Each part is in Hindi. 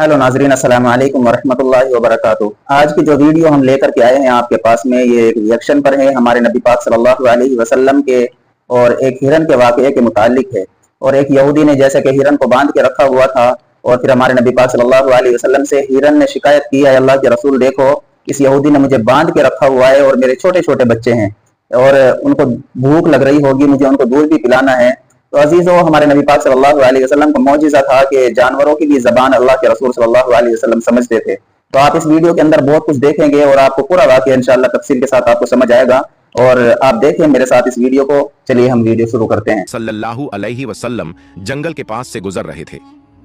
हेलो नाजरीन, अस्सलाम वालेकुम वरहमतुल्लाहि वबरकातुहू। आज की जो वीडियो हम लेकर के आए हैं आपके पास में, ये एक रिएक्शन पर है हमारे नबी पाक सल्लल्लाहु अलैहि वसल्लम के और एक हिरन के वाक़ये के मुतालिक है। और एक यहूदी ने जैसे कि हिरन को बांध के रखा हुआ था और फिर हमारे नबी पाक सल्लल्लाहु अलैहि वसल्लम से हिरन ने शिकायत की है, अल्लाह के रसूल देखो, इस यहूदी ने मुझे बांध के रखा हुआ है और मेरे छोटे छोटे बच्चे हैं और उनको भूख लग रही होगी, मुझे उनको दूध भी पिलाना है। तो अजीजों, हमारे नबी पाक सल्लल्लाहु अलैहि वसल्लम का मौजिज़ा था कि जानवरों की भी ज़बान अल्लाह के रसूल सल्लल्लाहु अलैहि वसल्लम समझते थे। तो आप इस वीडियो के अंदर बहुत कुछ देखेंगे और आपको पूरा वाक़या इंशाअल्लाह तफसील के साथ आपको समझ आएगा। और आप देखें मेरे साथ इस वीडियो को। चलिए हम वीडियो शुरू करते हैं। सल्लल्लाहु अलैहि वसल्लम जंगल के पास से गुजर रहे थे।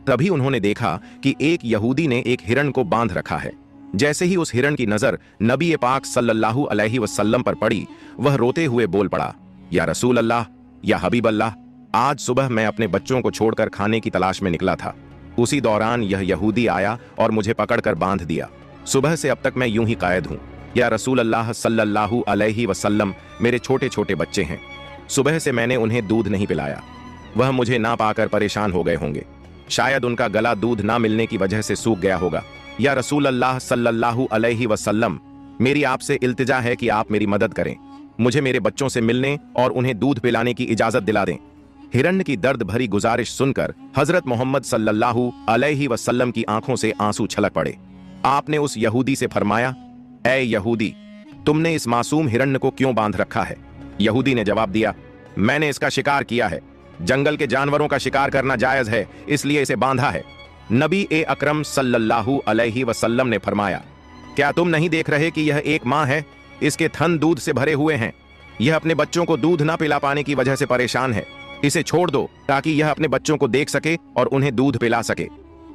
तभी उन्होंने देखा कि एक यहूदी ने एक हिरन को बांध रखा है। जैसे ही उस हिरन की नजर नबी पाक सल्लल्लाहु अलैहि वसल्लम पर पड़ी, वह रोते हुए बोल पड़ा, या रसूल अल्लाह, या हबीब अल्लाह, आज सुबह मैं अपने बच्चों को छोड़कर खाने की तलाश में निकला था। उसी दौरान यह यहूदी आया और मुझे पकड़कर बांध दिया। सुबह से अब तक मैं यूं ही कायद हूं। या रसूल अल्लाह सल्लल्लाहु अलैहि वसल्लम, मेरे छोटे छोटे बच्चे हैं। सुबह से मैंने उन्हें दूध नहीं पिलाया। वह मुझे ना पाकर परेशान हो गए होंगे। शायद उनका गला दूध ना मिलने की वजह से सूख गया होगा। या रसूल अल्लाह सल्लल्लाहु अलैहि वसल्लम, मेरी आपसे इल्तिजा है कि आप मेरी मदद करें। मुझे मेरे बच्चों से मिलने और उन्हें दूध पिलाने की इजाजत दिला दें। हिरण्य की दर्द भरी गुजारिश सुनकर हजरत मोहम्मद सल्लल्लाहु अलैहि वसल्लम की आंखों से आंसू छलक पड़े। आपने उस यहूदी से फरमाया, ऐ यहूदी, तुमने इस मासूम हिरण्य को क्यों बांध रखा है? यहूदी ने जवाब दिया, मैंने इसका शिकार किया है। जंगल के जानवरों का शिकार करना जायज है, इसलिए इसे बांधा है। नबी ए अकरम सल्लल्लाहु अलैहि वसल्लम ने फरमाया, क्या तुम नहीं देख रहे कि यह एक माँ है? इसके थन दूध से भरे हुए हैं। यह अपने बच्चों को दूध ना पिला पाने की वजह से परेशान है। इसे छोड़ दो ताकि यह अपने बच्चों को देख सके और उन्हें दूध पिला सके।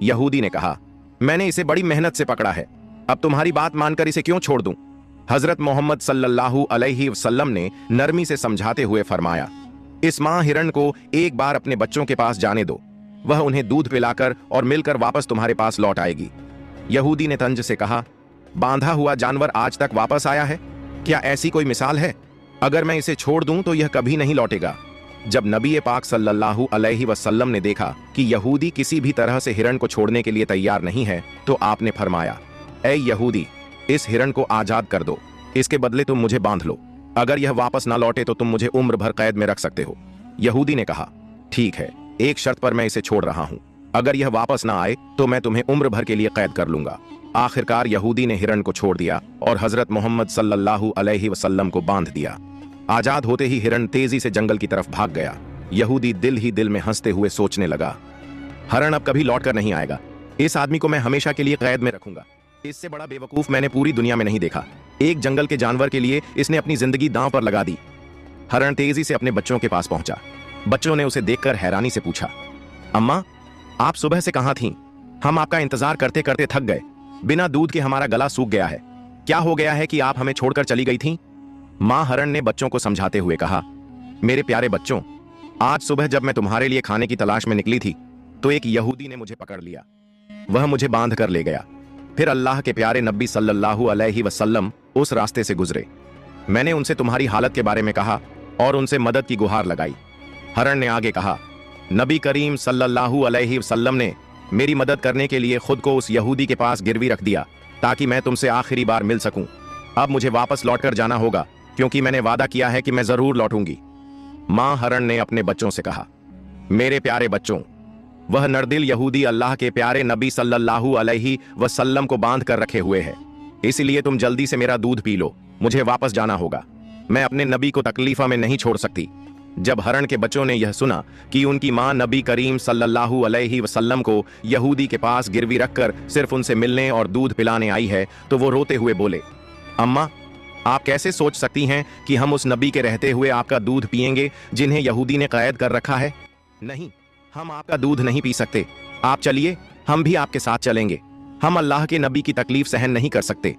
यहूदी ने कहा, मैंने इसे बड़ी मेहनत से पकड़ा है, अब तुम्हारी बात मानकर इसे क्यों छोड़ दूं? हजरत मोहम्मद सल्लल्लाहु अलैहि वसल्लम ने नरमी से समझाते हुए फरमाया, इस मां हिरण को एक बार अपने बच्चों के पास जाने दो। वह उन्हें दूध पिलाकर और मिलकर वापस तुम्हारे पास लौट आएगी। यहूदी ने तंज से कहा, बांधा हुआ जानवर आज तक वापस आया है? क्या ऐसी कोई मिसाल है? अगर मैं इसे छोड़ दूं तो यह कभी नहीं लौटेगा। जब नबी पाक सल्लल्लाहु अलैहि वसल्लम ने देखा कि यहूदी किसी भी तरह से हिरण को छोड़ने के लिए तैयार नहीं है, तो आपने फरमाया, ऐ यहूदी, इस हिरण को आजाद कर दो। इसके बदले तुम मुझे बांध लो। अगर यह वापस ना लौटे तो तुम मुझे उम्र भर कैद में रख सकते हो। यहूदी ने कहा, ठीक है, एक शर्त पर मैं इसे छोड़ रहा हूं। अगर यह वापस ना आए तो मैं तुम्हें उम्र भर के लिए कैद कर लूंगा। आखिरकार यहूदी ने हिरण को छोड़ दिया और हजरत मोहम्मद सल्लल्लाहु अलैहि वसल्लम को बांध दिया। आजाद होते ही हिरण तेजी से जंगल की तरफ भाग गया। यहूदी दिल ही दिल में हंसते हुए सोचने लगा, हिरण अब कभी लौट कर नहीं आएगा। इस आदमी को मैं हमेशा के लिए कैद में रखूंगा। इससे बड़ा बेवकूफ मैंने पूरी दुनिया में नहीं देखा। एक जंगल के जानवर के लिए इसने अपनी जिंदगी दांव पर लगा दी। हिरण तेजी से अपने बच्चों के पास पहुंचा। बच्चों ने उसे देखकर हैरानी से पूछा, अम्मा, आप सुबह से कहां थीं? हम आपका इंतजार करते करते थक गए। बिना दूध के हमारा गला सूख गया है। क्या हो गया है कि आप हमें छोड़कर चली गई थीं? मां हिरण ने बच्चों को समझाते हुए कहा, मेरे प्यारे बच्चों, आज सुबह जब मैं तुम्हारे लिए खाने की तलाश में निकली थी तो एक यहूदी ने मुझे पकड़ लिया। वह मुझे बांध कर ले गया। फिर अल्लाह के प्यारे नबी सल्लल्लाहु अलैहि वसल्लम उस रास्ते से गुजरे। मैंने उनसे तुम्हारी हालत के बारे में कहा और उनसे मदद की गुहार लगाई। हिरण ने आगे कहा, नबी करीम सल्लल्लाहु अलैहि वसल्लम ने मेरी मदद करने के लिए खुद को उस यहूदी के पास गिरवी रख दिया ताकि मैं तुमसे आखिरी बार मिल सकूं। अब मुझे वापस लौटकर जाना होगा क्योंकि मैंने वादा किया है कि मैं जरूर लौटूंगी। मां हिरण ने अपने बच्चों से कहा, मेरे प्यारे बच्चों, वह नरदिल यहूदी अल्लाह के प्यारे नबी सल्लल्लाहु अलैहि वसल्लम को बांध कर रखे हुए है। इसलिए तुम जल्दी से मेरा दूध पी लो। मुझे वापस जाना होगा। मैं अपने नबी को तकलीफा में नहीं छोड़ सकती। जब हिरण के बच्चों ने यह सुना कि उनकी मां नबी करीम सल्लल्लाहु अलैहि वसल्लम को यहूदी के पास गिरवी रखकर सिर्फ उनसे मिलने और दूध पिलाने आई है, तो वो रोते हुए बोले, अम्मा, आप कैसे सोच सकती हैं कि हम उस नबी के रहते हुए आपका दूध पिएंगे जिन्हें यहूदी ने कैद कर रखा है? नहीं, हम आपका दूध नहीं पी सकते। आप चलिए, हम भी आपके साथ चलेंगे। हम अल्लाह के नबी की तकलीफ सहन नहीं कर सकते।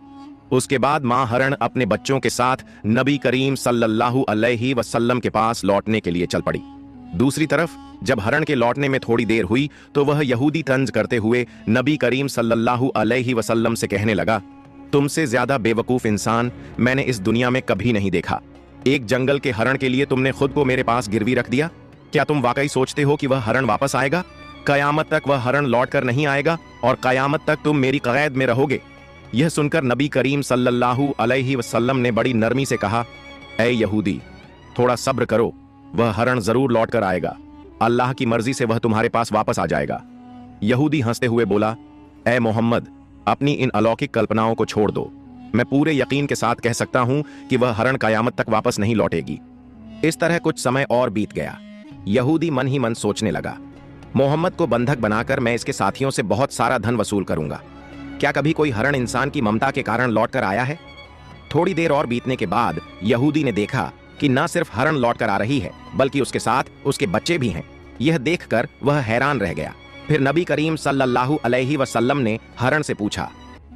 उसके बाद मां हिरण अपने बच्चों के साथ नबी करीम सल्लल्लाहु अलैहि वसल्लम के पास लौटने के लिए चल पड़ी। दूसरी तरफ जब हिरण के लौटने में थोड़ी देर हुई तो वह यहूदी तंज करते हुए नबी करीम सल्लल्लाहु अलैहि वसल्लम से कहने लगा, तुमसे ज्यादा बेवकूफ इंसान मैंने इस दुनिया में कभी नहीं देखा। एक जंगल के हिरण के लिए तुमने खुद को मेरे पास गिरवी रख दिया। क्या तुम वाकई सोचते हो कि वह हिरण वापस आएगा? कयामत तक वह हरण लौट कर नहीं आएगा और कयामत तक तुम मेरी कैद में रहोगे। यह सुनकर नबी करीम सल्लल्लाहु अलैहि वसल्लम ने बड़ी नरमी से कहा, ऐ यहूदी, थोड़ा सब्र करो, वह हरण जरूर लौट कर आएगा। अल्लाह की मर्जी से वह तुम्हारे पास वापस आ जाएगा। यहूदी हंसते हुए बोला, ऐ मोहम्मद, अपनी इन अलौकिक कल्पनाओं को छोड़ दो। मैं पूरे यकीन के साथ कह सकता हूं कि वह हरण कयामत तक वापस नहीं लौटेगी। इस तरह कुछ समय और बीत गया। यहूदी मन ही मन सोचने लगा, मोहम्मद को बंधक बनाकर मैं इसके साथियों से बहुत सारा धन वसूल करूंगा। क्या कभी कोई हरण इंसान की ममता के कारण लौट कर आया है? थोड़ी देर और बीतने के बाद यहूदी ने देखा कि न सिर्फ हरण लौट कर आ रही है बल्कि उसके साथ उसके बच्चे भी हैं। यह देखकर वह हैरान रह गया। फिर नबी करीम सल्लल्लाहु अलैहि वसल्लम ने हरण से पूछा,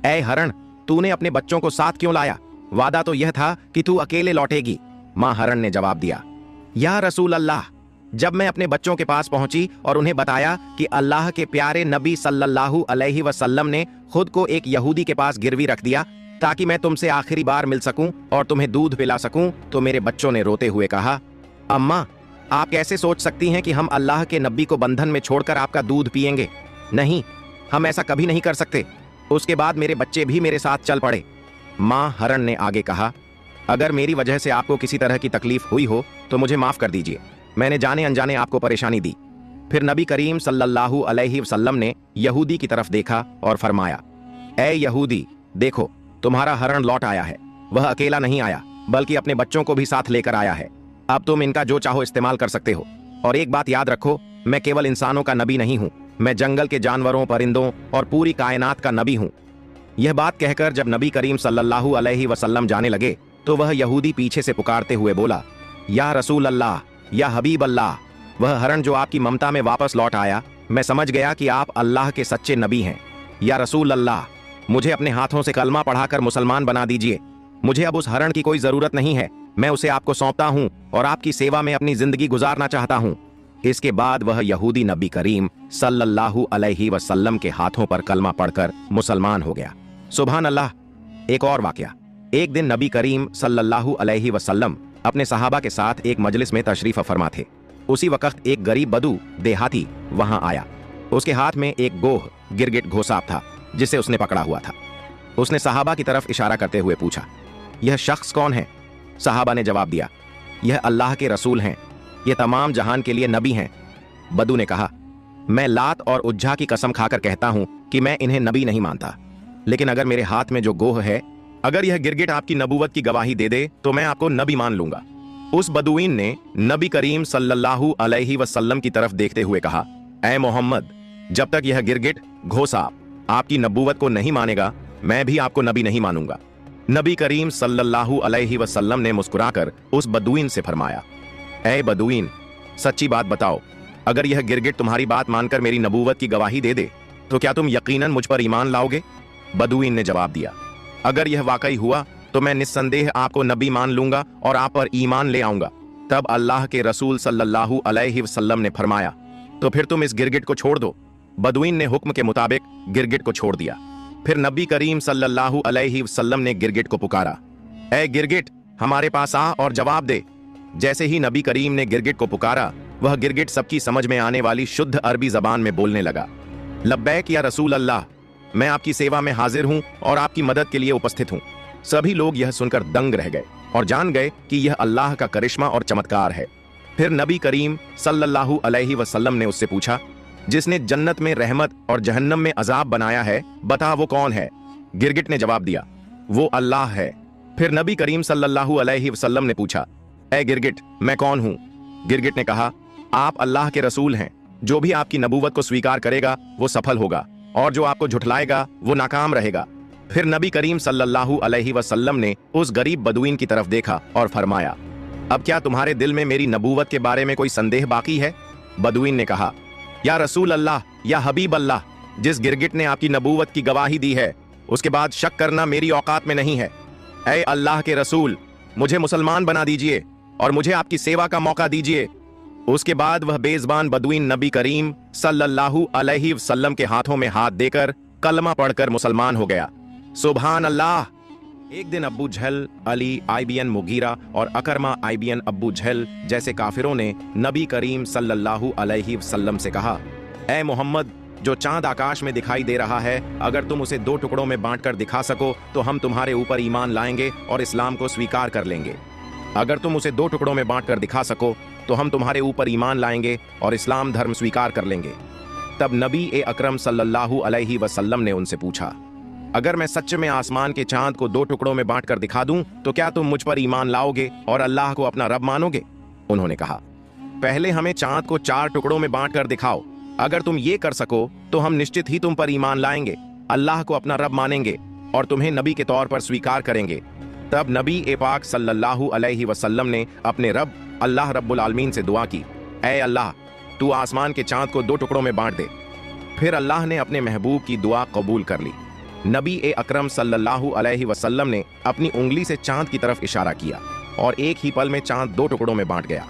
ऐ हरण, तूने अपने बच्चों को साथ क्यों लाया? वादा तो यह था कि तू अकेले लौटेगी। मां हरण ने जवाब दिया, या रसूल अल्लाह, जब मैं अपने बच्चों के पास पहुंची और उन्हें बताया कि अल्लाह के प्यारे नबी सल्लल्लाहु अलैहि वसल्लम ने खुद को एक यहूदी के पास गिरवी रख दिया ताकि मैं तुमसे आखिरी बार मिल सकूं और तुम्हें दूध पिला सकूं, तो मेरे बच्चों ने रोते हुए कहा, अम्मा, आप कैसे सोच सकती हैं कि हम अल्लाह के नबी को बंधन में छोड़कर आपका दूध पिएंगे? नहीं, हम ऐसा कभी नहीं कर सकते। उसके बाद मेरे बच्चे भी मेरे साथ चल पड़े। मां हरण ने आगे कहा, अगर मेरी वजह से आपको किसी तरह की तकलीफ हुई हो तो मुझे माफ कर दीजिए, मैंने जाने अनजाने आपको परेशानी दी। फिर नबी करीम सल्लल्लाहु अलैहि वसल्लम ने यहूदी की तरफ देखा और फरमाया, ऐ यहूदी, देखो, तुम्हारा हरण लौट आया है। वह अकेला नहीं आया बल्कि अपने बच्चों को भी साथ लेकर आया है। अब तुम इनका जो चाहो इस्तेमाल कर सकते हो। और एक बात याद रखो, मैं केवल इंसानों का नबी नहीं हूं, मैं जंगल के जानवरों, परिंदों और पूरी कायनात का नबी हूं। यह बात कहकर जब नबी करीम सल्लल्लाहु अलैहि वसल्लम जाने लगे तो वह यहूदी पीछे से पुकारते हुए बोला, या रसूल अल्लाह, या हबीब अल्लाह, वह हरण जो आपकी ममता में वापस लौट आया, मैं समझ गया कि आप अल्लाह के सच्चे नबी हैं। या रसूल अल्लाह, मुझे अपने हाथों से कलमा पढ़ाकर मुसलमान बना दीजिए। मुझे अब उस हरण की कोई जरूरत नहीं है, मैं उसे आपको सौंपता हूं और आपकी सेवा में अपनी जिंदगी गुजारना चाहता हूं। इसके बाद वह यहूदी नबी करीम सल्लल्लाहु अलैहि वसल्लम के हाथों पर कलमा पढ़कर मुसलमान हो गया। सुभान अल्लाह। एक और वाकया, एक दिन नबी करीम सल्लल्लाहु अलैहि वसल्लम अपने सहाबा के साथ एक मजलिस में तशरीफ फरमा थे। उसी वक्त एक गरीब बदू देहाती वहां आया। उसके हाथ में एक गोह गिरगिट घोसाप था जिसे उसने पकड़ा हुआ था। उसने सहाबा की तरफ इशारा करते हुए पूछा, यह शख्स कौन है? सहाबा ने जवाब दिया, यह अल्लाह के रसूल हैं, ये तमाम जहान के लिए नबी हैं। बदू ने कहा, मैं लात और उज्जा की कसम खाकर कहता हूं कि मैं इन्हें नबी नहीं मानता, लेकिन अगर मेरे हाथ में जो गोह है, अगर यह गिरगिट आपकी नबूवत की गवाही दे दे तो मैं आपको नबी मान लूंगा। उस बदुईन ने नबी करीम सल्लल्लाहु अलैहि वसल्लम की तरफ देखते हुए कहा, ऐ मोहम्मद, जब तक यह गिरगिट घोसाप आपकी नबूवत को नहीं मानेगा, मैं भी आपको नबी नहीं मानूंगा। नबी करीम सल्लल्लाहु अलैहि वसल्लम ने मुस्कुराकर उस बदुईन से फरमाया, ऐ बदुईन, सच्ची बात बताओ, अगर यह गिरगिट तुम्हारी बात मानकर मेरी नबूवत की गवाही दे दे तो क्या तुम यकीनन मुझ पर ईमान लाओगे? बदुईन ने जवाब दिया, अगर यह वाकई हुआ तो मैं निस्संदेह आपको नबी मान लूंगा और आप पर ईमान ले आऊंगा। तब अल्लाह के रसूल सल्लल्लाहु अलैहि वसल्लम ने फरमाया, तो फिर तुम इस गिरगिट को छोड़ दो। बदुईन ने हुक्म के मुताबिक गिरगिट को छोड़ दिया। फिर नबी करीम सल्लल्लाहु अलैहि वसल्लम ने गिरगिट को पुकारा, ऐ गिरगिट, हमारे पास आ और जवाब दे। जैसे ही नबी करीम ने गिरगिट को पुकारा, वह गिरगिट सबकी समझ में आने वाली शुद्ध अरबी जबान में बोलने लगा, लब्बैक या रसूल अल्लाह, मैं आपकी सेवा में हाजिर हूं और आपकी मदद के लिए उपस्थित हूं। सभी लोग यह सुनकर दंग रह गए और जान गए कि यह अल्लाह का करिश्मा और चमत्कार है। फिर नबी करीम सल्लल्लाहु अलैहि वसल्लम ने उससे पूछा, जिसने जन्नत में रहमत और जहन्नम में अजाब बनाया है, बता वो कौन है? गिरगिट ने जवाब दिया, वो अल्लाह है। फिर नबी करीम सल्लल्लाहु अलैहि वसल्लम ने पूछा, ऐ गिरगिट, मैं कौन हूं? गिरगिट ने कहा, आप अल्लाह के रसूल हैं। जो भी आपकी नबूवत को स्वीकार करेगा वो सफल होगा और जो आपको झुठलाएगा वो नाकाम रहेगा। फिर नबी करीम सल्लल्लाहु अलैहि वसल्लम ने उस गरीब बदुईन की तरफ देखा और फरमाया, अब क्या तुम्हारे दिल में मेरी नबूवत के बारे में कोई संदेह बाकी है? बदुईन ने कहा, या रसूल अल्लाह, या हबीब अल्लाह, जिस गिरगिट ने आपकी नबूवत की गवाही दी है उसके बाद शक करना मेरी औकात में नहीं है। ऐ अल्लाह के रसूल, मुझे मुसलमान बना दीजिए और मुझे आपकी सेवा का मौका दीजिए। उसके बाद वह बेज़बान बदुईन नबी करीम सल्लल्लाहु अलैहि वसल्लम के हाथों में हाथ देकर कलमा पढ़कर मुसलमान हो गया। सुभान अल्लाह। एक दिन अब्बू जहल, अली आईबीएन मुगीरा और अकरमा आईबीएन अब्बू जहल जैसे काफिरों ने नबी करीम सल्लल्लाहु अलैहि वसल्लम से कहा, ए मोहम्मद, जो चांद आकाश में दिखाई दे रहा है, अगर तुम उसे 2 टुकड़ों में बांटकर दिखा सको तो हम तुम्हारे ऊपर ईमान लाएंगे और इस्लाम को स्वीकार कर लेंगे। अगर तुम उसे 2 टुकड़ों में बांटकर दिखा सको तो हम तुम्हारे ऊपर ईमान लाएंगे और इस्लाम धर्म स्वीकार कर लेंगे। तब नबी ए अकरम सल्लल्लाहु अलैहि वसल्लम ने उनसे पूछा, अगर मैं सच में आसमान के चांद को 2 टुकड़ों में बांटकर दिखा दूं तो क्या तुम मुझ पर ईमान लाओगे और अल्लाह को अपना रब मानोगे? उन्होंने कहा, पहले हमें चांद को 4 टुकड़ों में बांटकर दिखाओ। अगर तुम ये कर सको तो हम निश्चित ही तुम पर ईमान लाएंगे, अल्लाह को अपना रब मानेंगे और तुम्हें नबी के तौर पर स्वीकार करेंगे। तब नबी ए पाक सल्लल्लाहु अलैहि वसल्लम ने अपने रब अल्लाह रब्बुल आलमीन से दुआ की, ऐ अल्लाह, तू आसमान के चांद को 2 टुकड़ों में बांट दे। फिर अल्लाह ने अपने महबूब की दुआ कबूल कर ली। नबी ए अकरम सल्लल्लाहु अलैहि वसल्लम ने अपनी उंगली से चांद की तरफ इशारा किया और एक ही पल में चांद 2 टुकड़ों में बांट गया।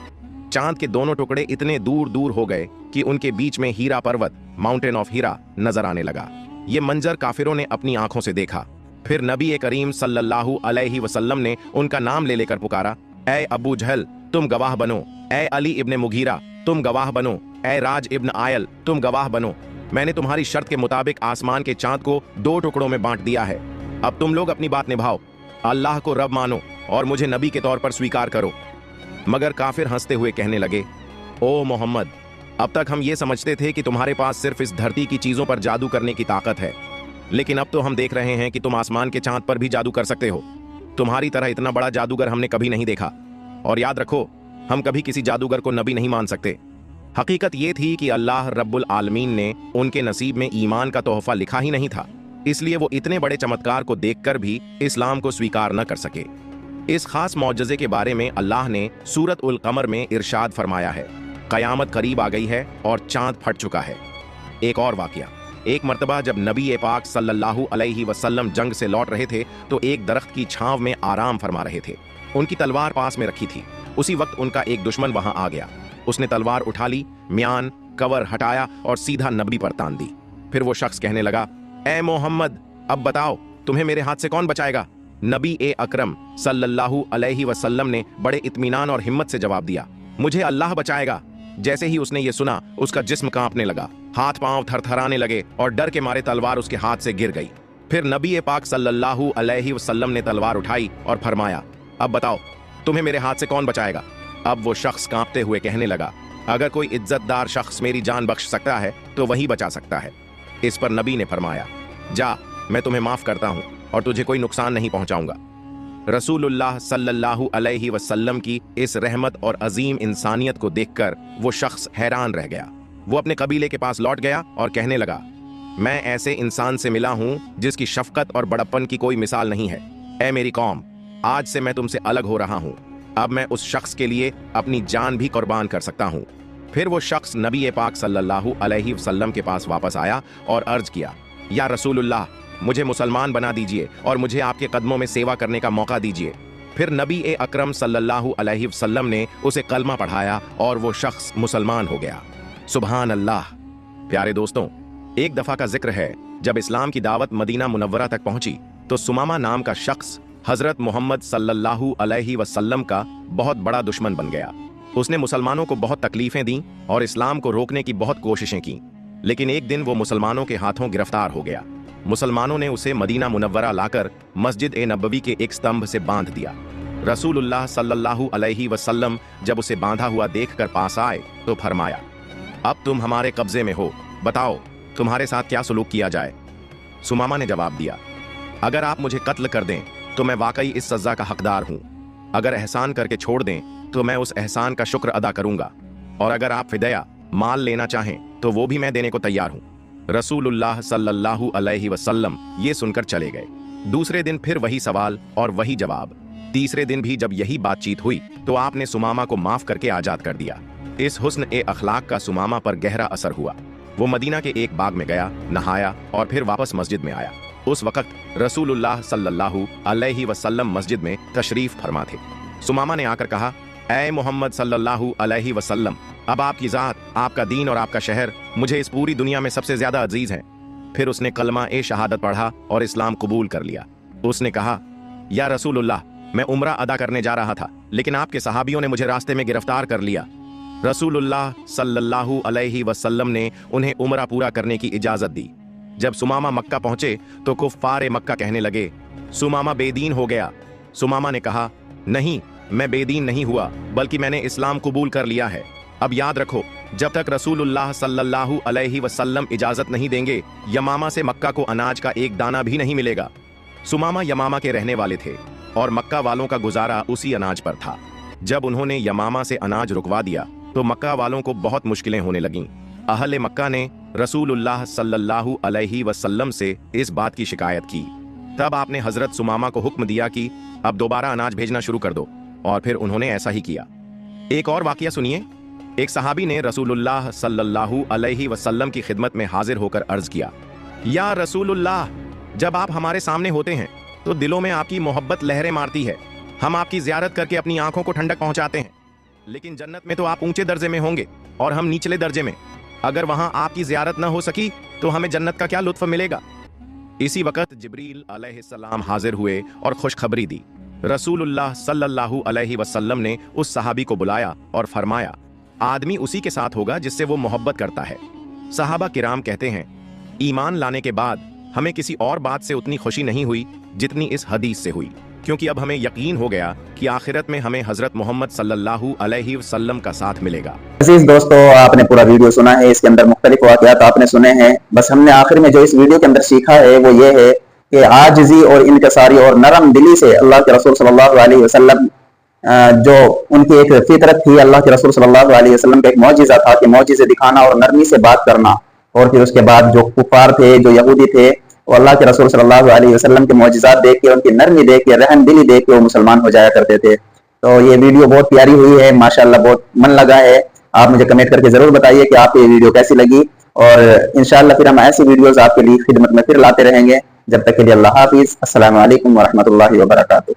चांद के दोनों टुकड़े इतने दूर दूर हो गए कि उनके बीच में हीरा पर्वत, माउंटेन ऑफ हीरा, नजर आने लगा। ये मंजर काफिरों ने अपनी आंखों से देखा। फिर नबी ए करीम सल्लल्लाहु अलैहि वसल्लम ने उनका नाम ले लेकर पुकारा, ए अबू जहल, तुम गवाह बनो। ए अली इब्ने मुगीरा, तुम गवाह बनो। ए राज इब्न आयल, तुम गवाह बनो। मैंने तुम्हारी शर्त के मुताबिक आसमान के चांद को 2 टुकड़ों में बांट दिया है। अब तुम लोग अपनी बात निभाओ, अल्लाह को रब मानो और मुझे नबी के तौर पर स्वीकार करो। मगर काफिर हंसते हुए कहने लगे, ओ मोहम्मद, अब तक हम ये समझते थे कि तुम्हारे पास सिर्फ इस धरती की चीजों पर जादू करने की ताकत है, लेकिन अब तो हम देख रहे हैं कि तुम आसमान के चांद पर भी जादू कर सकते हो। तुम्हारी तरह इतना बड़ा जादूगर हमने कभी नहीं देखा। और याद रखो, हम कभी किसी जादूगर को नबी नहीं मान सकते। हकीकत ये थी कि अल्लाह रब्बुल आलमीन ने उनके नसीब में ईमान का तोहफा लिखा ही नहीं था, इसलिए वो इतने बड़े चमत्कार को देखकर भी इस्लाम को स्वीकार न कर सके। इस खास मौजज़े के बारे में अल्लाह ने सूरत उल कमर में इरशाद फरमाया है, कयामत करीब आ गई है और चांद फट चुका है। एक और वाकया, एक मर्तबा जब नबी ए पाक सल्लल्लाहु अलैहि वसल्लम जंग से लौट रहे थे तो एक दरख्त की छांव में आराम फरमा रहे थे। उनकी तलवार पास में रखी थी। उसी वक्त उनका एक दुश्मन वहां आ गया। उसने तलवार उठा ली, म्यान कवर हटाया और सीधा नबी पर तान दी। फिर वो शख्स कहने लगा, ए मोहम्मद, अब बताओ तुम्हें मेरे हाथ से कौन बचाएगा? नबी ए अकरम सल्लल्लाहु अलैहि वसल्लम ने बड़े इत्मीनान और हिम्मत से जवाब दिया, मुझे अल्लाह बचाएगा। जैसे ही उसने ये सुना, उसका जिस्म कांपने लगा, हाथ पांव थरथराने लगे और डर के मारे तलवार उसके हाथ से गिर गई। फिर नबी ए पाक सल्लल्लाहु अलैहि वसल्लम ने तलवार उठाई और फरमाया, अब बताओ तुम्हें मेरे हाथ से कौन बचाएगा? अब वो शख्स कांपते हुए कहने लगा, अगर कोई इज्जतदार शख्स मेरी जान बख्श सकता है तो वही बचा सकता है। इस पर नबी ने फरमाया, जा, मैं तुम्हें माफ करता हूं और तुझे कोई नुकसान नहीं पहुंचाऊंगा। रसूलुल्लाह सल्लल्लाहु अलैहि वसल्लम की इस रहमत और अजीम इंसानियत को देखकर वो शख्स हैरान रह गया। वो अपने कबीले के पास लौट गया और कहने लगा, मैं ऐसे इंसान से मिला हूं जिसकी शफकत और बड़प्पन की कोई मिसाल नहीं है। ऐ मेरी कौम, आज से मैं तुमसे अलग हो रहा हूं। अब मैं उस शख्स के लिए अपनी जान भी कुर्बान कर सकता हूं। फिर वो शख्स नबी ए पाक सल्लल्लाहु अलैहि वसल्लम के पास वापस आया और अर्ज किया, या रसूलुल्लाह, मुझे मुसलमान बना दीजिए और मुझे आपके कदमों में सेवा करने का मौका दीजिए। फिर नबी ए अकरम सल्लल्लाहु अलैहि वसल्लम ने उसे कलमा पढ़ाया और वो शख्स मुसलमान हो गया। सुभान अल्लाह। प्यारे दोस्तों, एक दफा का जिक्र है, जब इस्लाम की दावत मदीना मुनव्वरा तक पहुंची तो सुमामा नाम का शख्स हजरत मोहम्मद सल्लल्लाहु अलैहि वसल्लम का बहुत बड़ा दुश्मन बन गया। उसने मुसलमानों को बहुत तकलीफें दी और इस्लाम को रोकने की बहुत कोशिशें की, लेकिन एक दिन वो मुसलमानों के हाथों गिरफ्तार हो गया। मुसलमानों ने उसे मदीना मुनव्वरा लाकर मस्जिद ए नबवी के एक स्तंभ से बांध दिया। रसूलुल्लाह सल्लल्लाहु अलैहि वसल्लम जब उसे बांधा हुआ देखकर पास आए तो फरमाया, अब तुम हमारे कब्जे में हो, बताओ तुम्हारे साथ क्या सुलूक किया जाए? सुमामा ने जवाब दिया, अगर आप मुझे कत्ल कर दें तो मैं वाकई इस सजा का हकदार हूं। अगर एहसान करके छोड़ दें तो मैं उस एहसान का शुक्र अदा करूंगा, और अगर आप फिदया माल लेना चाहें तो वो भी मैं देने को तैयार हूं। रसूलुल्लाह सल्लल्लाहु अलैहि वसल्लम ये सुनकर चले गए। दूसरे दिन फिर वही सवाल और वही जवाब। तीसरे दिन भी जब यही बातचीत हुई तो आपने सुमामा को माफ करके आजाद कर दिया। इस हुस्न ए अखलाक का सुमामा पर गहरा असर हुआ। वो मदीना के एक बाग में गया, नहाया और फिर वापस मस्जिद में आया। उस वक्त रसूलुल्लाह सल्लल्लाहु अलैहि वसल्लम मस्जिद में तशरीफ फरमा थे। सुमामा ने आकर कहा, ऐ मोहम्मद सल्लल्लाहु अलैहि वसल्लम, अब आपकी जात, आपका दीन और आपका शहर मुझे इस पूरी दुनिया में सबसे ज्यादा अजीज है। फिर उसने कलमा ए शहादत पढ़ा और इस्लाम कबूल कर लिया। उसने कहा, या रसूलुल्लाह, मैं उम्रा अदा करने जा रहा था, लेकिन आपके सहाबियों ने मुझे रास्ते में गिरफ्तार कर लिया। रसूलुल्लाह सल्लल्लाहु अलैहि वसल्लम ने उन्हें उम्रा पूरा करने की इजाजत दी। जब सुमामा मक्का पहुंचे तो कुफ्फारे मक्का कहने लगे, सुमामा बेदीन हो गया। सुमामा ने कहा, नहीं, मैं बेदीन नहीं हुआ, बल्कि मैंने इस्लाम कबूल कर लिया है। अब याद रखो, जब तक रसूलुल्लाह सल्लल्लाहु अलैहि वसल्लम इजाजत नहीं देंगे, यमामा से मक्का को अनाज का एक दाना भी नहीं मिलेगा। सुमामा यमामा के रहने वाले थे और मक्का वालों का गुजारा उसी अनाज पर था। जब उन्होंने यमामा से अनाज रुकवा दिया तो मक्का वालों को बहुत मुश्किलें होने लगीं। अहले मक्का ने रसूलुल्लाह सल्लल्लाहु अलैहि वसल्लम से इस बात की शिकायत की। तब आपने हजरत सुमामा को हुक्म दिया कि अब दोबारा अनाज भेजना शुरू कर दो, और फिर उन्होंने ऐसा ही किया। एक और वाकया सुनिए। एक सहाबी ने रसूलुल्लाह सल्लल्लाहु अलैहि वसल्लम की खिदमत में हाजिर होकर अर्ज किया, या रसूलुल्लाह, जब आप हमारे सामने होते हैं तो दिलों में आपकी मोहब्बत लहरें मारती है। हम आपकी जियारत करके अपनी आंखों को ठंडक पहुंचाते हैं, लेकिन जन्नत में तो आप ऊंचे दर्जे में होंगे और हम निचले दर्जे में। अगर वहां आपकी जियारत न हो सकी तो हमें जन्नत का क्या लुत्फ मिलेगा। इसी वक्त जिब्रील अलैहिस्सलाम हाजिर हुए और खुशखबरी दी। रसूलुल्लाह सल्लल्लाहु अलैहि वसल्लम ने उस सहाबी को बुलाया और फरमाया, आदमी उसी के साथ होगा जिससे वो मोहब्बत करता है। सहाबा किराम कहते हैं, ईमान लाने के बाद हमें किसी और बात से उतनी खुशी नहीं हुई जितनी इस हदीस से हुई, क्योंकि अब हमें यकीन हो गया कि आखिरत में हमें हजरत मोहम्मद सल्लल्लाहु अलैहि वसल्लम का साथ मिलेगा। अजीज दोस्तों, आपने पूरा वीडियो सुना है, इसके अंदर मुख्तलिफ वाक़यात आपने सुने हैं। बस हमने आखिर में जो इस वीडियो के अंदर सीखा है वो ये है कि आजिज़ी और इनकिसारी और नरम दिली से अल्लाह के रसूल सल्लल्लाहु अलैहि वसल्लम, जो उनकी एक फितरत थी, अल्लाह के रसूल सल्लल्लाहु अलैहि वसल्लम का एक मौजिज़ा था कि मौजिज़े दिखाना और नरमी से बात करना। और फिर उसके बाद जो कुफार थे, जो यहूदी थे, वो अल्लाह के रसूल सल्लल्लाहु अलैहि वसल्लम के मौजिज़ात देख के, उनकी नरमी देख के, रहम दिली देख के वो मुसलमान हो जाया करते थे। तो ये वीडियो बहुत प्यारी हुई है, माशाअल्लाह, बहुत मन लगा है। आप मुझे कमेंट करके जरूर बताइए कि आपको ये वीडियो कैसी लगी, और इंशाअल्लाह फिर हम ऐसी वीडियोस आपके लिए खिदमत में फिर लाते रहेंगे। जब तक के लिए अल्लाह हाफिज, अस्सलामु अलैकुम व रहमतुल्लाहि व बरकातुहू।